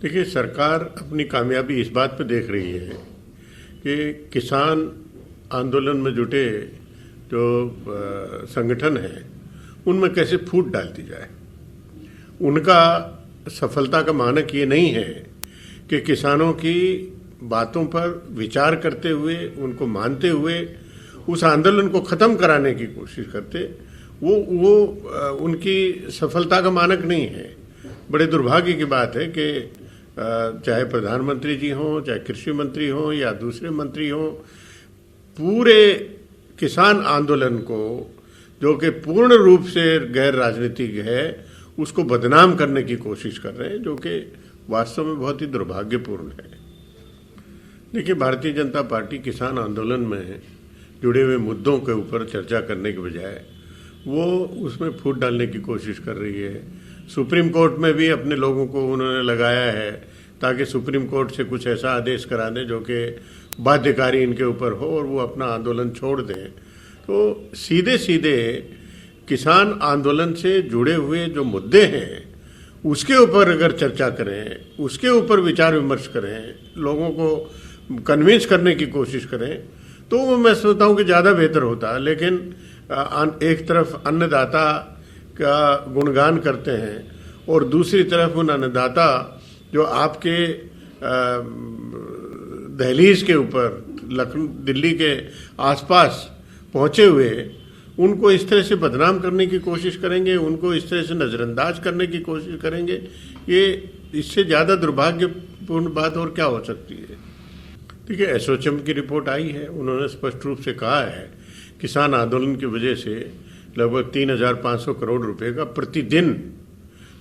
देखिए, सरकार अपनी कामयाबी इस बात पे देख रही है कि किसान आंदोलन में जुटे जो संगठन हैं उनमें कैसे फूट डाल दी जाए। उनका सफलता का मानक ये नहीं है कि किसानों की बातों पर विचार करते हुए, उनको मानते हुए उस आंदोलन को ख़त्म कराने की कोशिश करते। वो उनकी सफलता का मानक नहीं है। बड़े दुर्भाग्य की बात है कि चाहे प्रधानमंत्री जी हों, चाहे कृषि मंत्री हों या दूसरे मंत्री हों, पूरे किसान आंदोलन को, जो कि पूर्ण रूप से गैर राजनीतिक है, उसको बदनाम करने की कोशिश कर रहे हैं, जो कि वास्तव में बहुत ही दुर्भाग्यपूर्ण है। देखिए, भारतीय जनता पार्टी किसान आंदोलन में जुड़े हुए मुद्दों के ऊपर चर्चा करने के बजाय वो उसमें फूट डालने की कोशिश कर रही है। सुप्रीम कोर्ट में भी अपने लोगों को उन्होंने लगाया है ताकि सुप्रीम कोर्ट से कुछ ऐसा आदेश करा दें जो कि बाध्यकारी इनके ऊपर हो और वो अपना आंदोलन छोड़ दें। तो सीधे सीधे किसान आंदोलन से जुड़े हुए जो मुद्दे हैं उसके ऊपर अगर चर्चा करें, उसके ऊपर विचार विमर्श करें, लोगों को कन्विंस करने की कोशिश करें, तो मैं सोचता हूँ कि ज़्यादा बेहतर होता। लेकिन एक तरफ अन्नदाता का गुणगान करते हैं और दूसरी तरफ उन अन्नदाता जो आपके दहलीज के ऊपर लखनऊ, दिल्ली के आसपास पहुँचे हुए, उनको इस तरह से बदनाम करने की कोशिश करेंगे, उनको इस तरह से नज़रअंदाज करने की कोशिश करेंगे। ये इससे ज़्यादा दुर्भाग्यपूर्ण बात और क्या हो सकती है। देखिए, एसोचैम की रिपोर्ट आई है, उन्होंने स्पष्ट रूप से कहा है किसान आंदोलन की वजह से लगभग 3,500 करोड़ रुपए का प्रतिदिन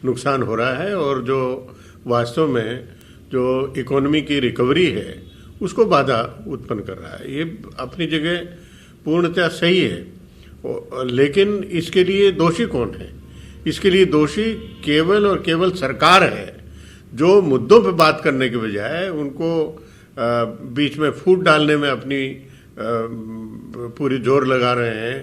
नुकसान हो रहा है और जो वास्तव में जो इकोनॉमी की रिकवरी है उसको बाधा उत्पन्न कर रहा है। ये अपनी जगह पूर्णतः सही है, लेकिन इसके लिए दोषी कौन है? इसके लिए दोषी केवल और केवल सरकार है, जो मुद्दों पर बात करने के बजाय उनको बीच में फूट डालने में अपनी पूरी जोर लगा रहे हैं,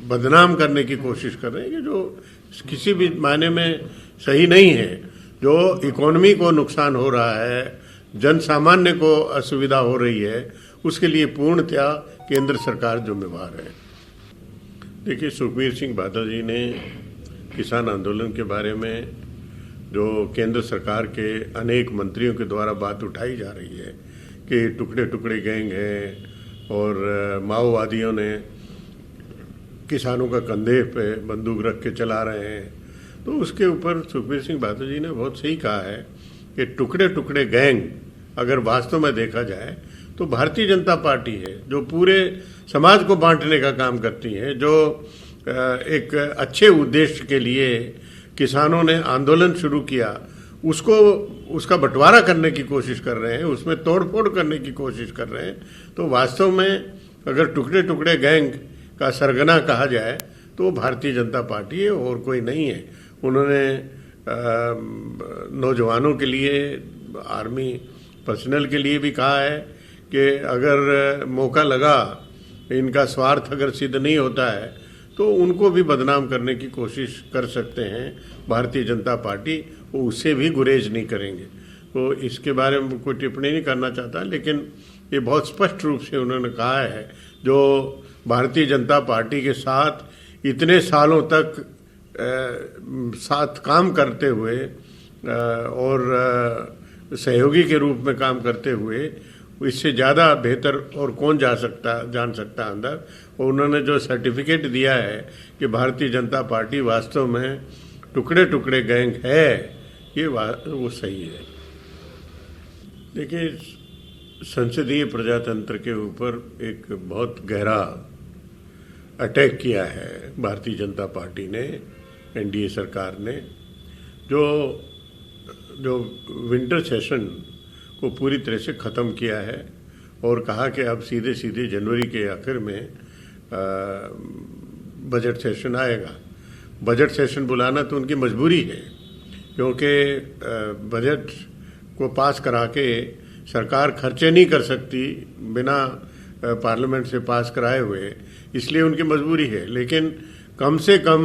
बदनाम करने की कोशिश कर रहे हैं, कि जो किसी भी मायने में सही नहीं है। जो इकोनॉमी को नुकसान हो रहा है, जन सामान्य को असुविधा हो रही है, उसके लिए पूर्णतया केंद्र सरकार जिम्मेवार है। देखिए, सुखबीर सिंह बादल जी ने किसान आंदोलन के बारे में जो केंद्र सरकार के अनेक मंत्रियों के द्वारा बात उठाई जा रही है कि टुकड़े टुकड़े गैंग है और माओवादियों ने किसानों का कंधे पे बंदूक रख के चला रहे हैं, तो उसके ऊपर सुखबीर सिंह बादल जी ने बहुत सही कहा है कि टुकड़े टुकड़े गैंग अगर वास्तव में देखा जाए तो भारतीय जनता पार्टी है, जो पूरे समाज को बांटने का काम करती है, जो एक अच्छे उद्देश्य के लिए किसानों ने आंदोलन शुरू किया, उसको उसका बंटवारा करने की कोशिश कर रहे हैं, उसमें तोड़फोड़ करने की कोशिश कर रहे हैं। तो वास्तव में अगर टुकड़े टुकड़े गैंग का सरगना कहा जाए तो भारतीय जनता पार्टी है और कोई नहीं है। उन्होंने नौजवानों के लिए, आर्मी पर्सनल के लिए भी कहा है कि अगर मौका लगा, इनका स्वार्थ अगर सिद्ध नहीं होता है तो उनको भी बदनाम करने की कोशिश कर सकते हैं भारतीय जनता पार्टी, वो उससे भी गुरेज नहीं करेंगे। तो इसके बारे में कोई टिप्पणी नहीं करना चाहता, लेकिन ये बहुत स्पष्ट रूप से उन्होंने कहा है, जो भारतीय जनता पार्टी के साथ इतने सालों तक साथ काम करते हुए और सहयोगी के रूप में काम करते हुए, इससे ज़्यादा बेहतर और कौन जान सकता अंदर। और उन्होंने जो सर्टिफिकेट दिया है कि भारतीय जनता पार्टी वास्तव में टुकड़े टुकड़े गैंग है, ये वो सही है। देखिए, संसदीय प्रजातंत्र के ऊपर एक बहुत गहरा अटैक किया है भारतीय जनता पार्टी ने, एनडीए सरकार ने, जो विंटर सेशन को पूरी तरह से ख़त्म किया है और कहा कि अब सीधे सीधे जनवरी के आखिर में बजट सेशन आएगा। बजट सेशन बुलाना तो उनकी मजबूरी है, क्योंकि बजट को पास करा के सरकार खर्चे नहीं कर सकती बिना पार्लियामेंट से पास कराए हुए, इसलिए उनकी मजबूरी है। लेकिन कम से कम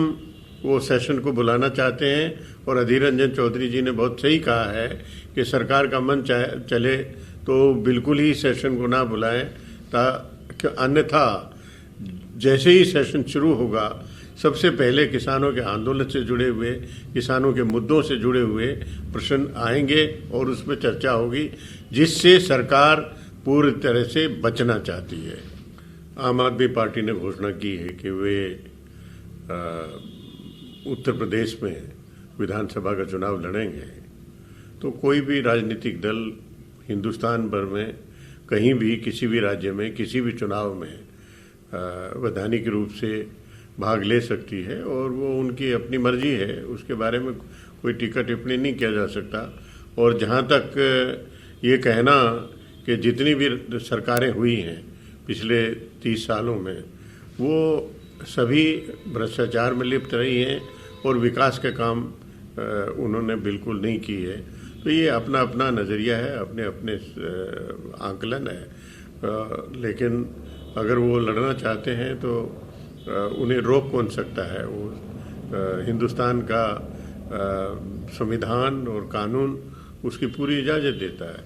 वो सेशन को बुलाना चाहते हैं। और अधीर रंजन चौधरी जी ने बहुत सही कहा है कि सरकार का मन चले तो बिल्कुल ही सेशन को ना बुलाएं, अन्यथा जैसे ही सेशन शुरू होगा सबसे पहले किसानों के आंदोलन से जुड़े हुए, किसानों के मुद्दों से जुड़े हुए प्रश्न आएंगे और उसमें चर्चा होगी, जिससे सरकार पूरी तरह से बचना चाहती है। आम आदमी पार्टी ने घोषणा की है कि वे उत्तर प्रदेश में विधानसभा का चुनाव लड़ेंगे। तो कोई भी राजनीतिक दल हिंदुस्तान भर में कहीं भी किसी भी राज्य में किसी भी चुनाव में वैधानिक रूप से भाग ले सकती है और वो उनकी अपनी मर्जी है, उसके बारे में कोई टीका टिप्पणी नहीं किया जा सकता। और जहाँ तक ये कहना कि जितनी भी सरकारें हुई हैं पिछले 30 सालों में, वो सभी भ्रष्टाचार में लिप्त रही हैं और विकास के काम उन्होंने बिल्कुल नहीं की है। तो ये अपना अपना नज़रिया है, अपने अपने आकलन है। लेकिन अगर वो लड़ना चाहते हैं तो उन्हें रोक कौन सकता है? वो हिंदुस्तान का संविधान और कानून उसकी पूरी इजाज़त देता है।